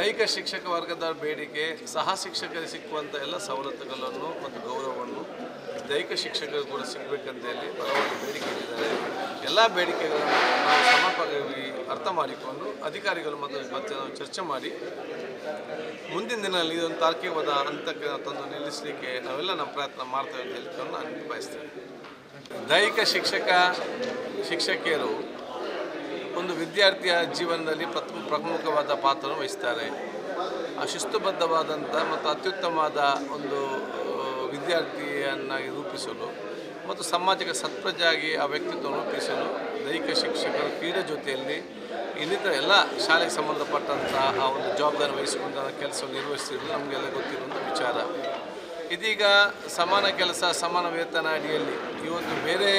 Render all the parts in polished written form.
ದೈಹಿಕ ಶಿಕ್ಷಕ ವರ್ಗದ ಬೇಡಿಕೆ ಸಹ ಶಿಕ್ಷಕರಿಗೆ ಸಿಕ್ಕುವಂಥ ಎಲ್ಲ ಸವಲತ್ತುಗಳನ್ನು ಮತ್ತು ಗೌರವವನ್ನು ದೈಹಿಕ ಶಿಕ್ಷಕರು ಕೂಡ ಸಿಗಬೇಕಂತ ಹೇಳಿ ಬಲವಾದ ಬೇಡಿಕೆ ಇಟ್ಟಿದ್ದಾರೆ. ಎಲ್ಲ ಬೇಡಿಕೆಗಳನ್ನು ನಾವು ಸಮರ್ಪಕವಾಗಿ ಅರ್ಥ ಮಾಡಿಕೊಂಡು ಅಧಿಕಾರಿಗಳು ಮತ್ತು ನಾವು ಚರ್ಚೆ ಮಾಡಿ ಮುಂದಿನ ದಿನದಲ್ಲಿ ಇದೊಂದು ತಾರ್ಕಿಕವಾದ ಹಂತಕ್ಕೆ ತಂದು ನಿಲ್ಲಿಸಲಿಕ್ಕೆ ನಾವೆಲ್ಲ ನಮ್ಮ ಪ್ರಯತ್ನ ಮಾಡ್ತೇವೆ ಅಂತ ಹೇಳಿಕೊಂಡು ನಾನು ಬಯಸ್ತೇನೆ. ದೈಹಿಕ ಶಿಕ್ಷಕಿಯರು ಒಂದು ವಿದ್ಯಾರ್ಥಿಯ ಜೀವನದಲ್ಲಿ ಪ್ರಮುಖವಾದ ಪಾತ್ರವನ್ನು ವಹಿಸ್ತಾರೆ. ಶಿಸ್ತುಬದ್ಧವಾದಂಥ ಮತ್ತು ಅತ್ಯುತ್ತಮವಾದ ಒಂದು ವಿದ್ಯಾರ್ಥಿಯನ್ನಾಗಿ ರೂಪಿಸಲು ಮತ್ತು ಸಮಾಜಕ್ಕೆ ಸತ್ಪ್ರಜೆಯಾಗಿ ಆ ವ್ಯಕ್ತಿತ್ವವನ್ನು ರೂಪಿಸಲು ದೈಹಿಕ ಶಿಕ್ಷಕರು ಕ್ರೀಡೆ ಜೊತೆಯಲ್ಲಿ ಇನ್ನಿತರ ಎಲ್ಲ ಶಾಲೆಗೆ ಸಂಬಂಧಪಟ್ಟಂಥ ಆ ಒಂದು ಜವಾಬ್ದಾರಿ ವಹಿಸಿಕೊಂಡ ಕೆಲಸವನ್ನು ನಿರ್ವಹಿಸಿರುವುದು ನಮಗೆಲ್ಲ ಗೊತ್ತಿರುವಂಥ ವಿಚಾರ. ಇದೀಗ ಸಮಾನ ಕೆಲಸ ಸಮಾನ ವೇತನ ಅಡಿಯಲ್ಲಿ ಇವತ್ತು ಬೇರೆ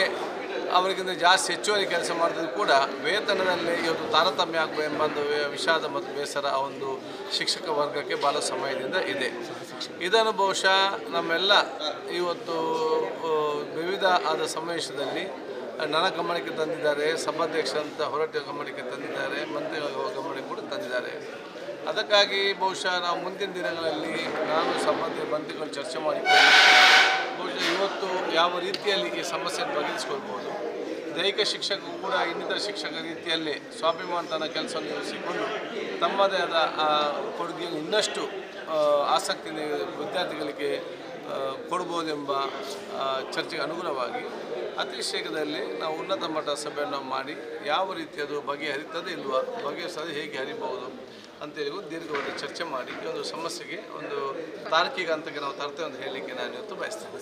ಅವರಿಗಿಂತ ಜಾಸ್ತಿ ಹೆಚ್ಚುವರಿ ಕೆಲಸ ಮಾಡಿದ್ರು ಕೂಡ ವೇತನದಲ್ಲಿ ಇವತ್ತು ತಾರತಮ್ಯ ಆಗಬೇಕು ಎಂಬ ವಿಷಾದ ಮತ್ತು ಬೇಸರ ಆ ಒಂದು ಶಿಕ್ಷಕ ವರ್ಗಕ್ಕೆ ಭಾಳ ಸಮಯದಿಂದ ಇದೆ. ಇದನ್ನು ಬಹುಶಃ ನಮ್ಮೆಲ್ಲ ಇವತ್ತು ವಿವಿಧ ಆದ ಸಮಾವೇಶದಲ್ಲಿ ನನ್ನ ಗಮನಕ್ಕೆ ತಂದಿದ್ದಾರೆ, ಸಭಾಧ್ಯಕ್ಷರಂತ ಹೊರಟ ಗಮನಕ್ಕೆ ತಂದಿದ್ದಾರೆ, ಮಂತ್ರಿಗಳ ಗಮನಕ್ಕೆ ಕೂಡ ತಂದಿದ್ದಾರೆ. ಅದಕ್ಕಾಗಿ ಬಹುಶಃ ನಾವು ಮುಂದಿನ ದಿನಗಳಲ್ಲಿ ನಾನು ಸಂಬಂಧಿತ ಮಂತ್ರಿಗಳು ಚರ್ಚೆ ಮಾಡಿಕೊಂಡು ಬಹುಶಃ ಇವತ್ತು ಯಾವ ರೀತಿಯಲ್ಲಿ ಈ ಸಮಸ್ಯೆಯನ್ನು ಬಗೆಹರಿಸಿಕೊಳ್ಬೋದು, ದೈಹಿಕ ಶಿಕ್ಷಕರು ಕೂಡ ಇನ್ನಿತರ ಶಿಕ್ಷಕ ರೀತಿಯಲ್ಲಿ ಸ್ವಾಭಿಮಾನತನ ಕೆಲಸವನ್ನು ನಿರ್ವಹಿಸಿಕೊಂಡು ತಮ್ಮದೇ ಆದ ಕೊಡುಗೆಯನ್ನು ಇನ್ನಷ್ಟು ಆಸಕ್ತಿಯಿಂದ ವಿದ್ಯಾರ್ಥಿಗಳಿಗೆ ಕೊಡ್ಬೋದೆಂಬ ಚರ್ಚೆಗೆ ಅನುಗುಣವಾಗಿ ಅತಿ ಶೀಘ್ರದಲ್ಲಿ ನಾವು ಉನ್ನತ ಮಟ್ಟದ ಸಭೆಯನ್ನು ಮಾಡಿ ಯಾವ ರೀತಿ ಅದು ಬಗೆಹರಿತದೆ ಇಲ್ವಾ, ಬಗೆಹರಿಸೋದು ಹೇಗೆ ಹರಿಬಹುದು ಅಂತೇಳಿ ದೀರ್ಘವಾಗಿ ಚರ್ಚೆ ಮಾಡಿ ಈ ಒಂದು ಸಮಸ್ಯೆಗೆ ಒಂದು ತಾರ್ಕಿಕ ಹಂತಕ್ಕೆ ನಾವು ತರ್ತೇವೆ ಅಂತ ಹೇಳಲಿಕ್ಕೆ ನಾನು ಇವತ್ತು ಬಯಸ್ತೇನೆ.